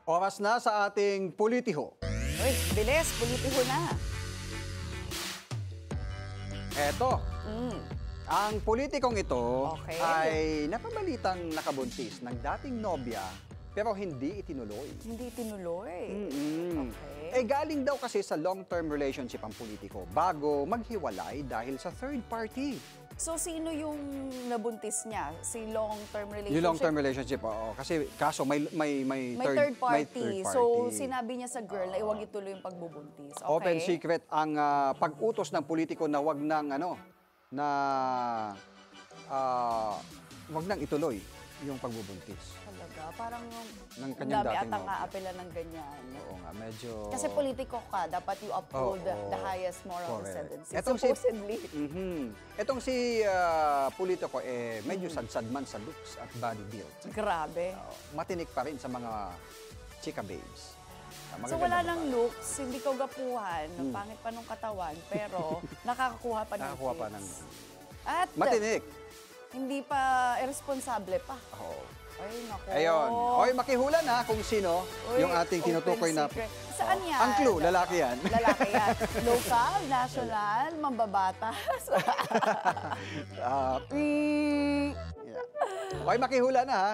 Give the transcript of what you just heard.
Oras na sa ating politiho. Uy, bilis, politiko na. Eto, ang politikong ito Okay. ay napabalitang nakabuntis ng dating nobya pero hindi itinuloy. Hindi tinuloy. Okay. Eh galing daw kasi sa long-term relationship ang politiko bago maghiwalay dahil sa third party. So, sino yung nabuntis niya? Si long-term relationship? Yung long-term relationship, oo. Kasi kaso may May third party. third party. So, sinabi niya sa girl na iwag ituloy yung pagbubuntis. Okay. Open secret ang pag-utos ng politiko na wag nang wag nang ituloy yung pagbubuntis. Talaga, parang Ng kanyang dami dating atang nobya. aapela ng ganyan. Oo nga, medyo... Kasi politiko ka, dapat you uphold Oo. the highest moral Correct. ascendancy. Etong si- Supposedly. Etong si politiko, medyo sadsad man sa looks at body build. Grabe. Matinik pa rin sa mga chika babes. So wala nang looks, hindi ka gapuhan, pangit pa nung katawan, pero nakakakuha pa ng Nakakuha pa ng... kids. At Matinik. hindi pa irresponsable pa. Oo. Ay, naku. Ayun. Oy, makihula na kung sino Uy, yung ating tinutukoy open na... secret. Saan yan? Ang clue, lalaki yan. Lalaki yan. Local, national, mambabatas. Yeah. Oy, makihula na ha.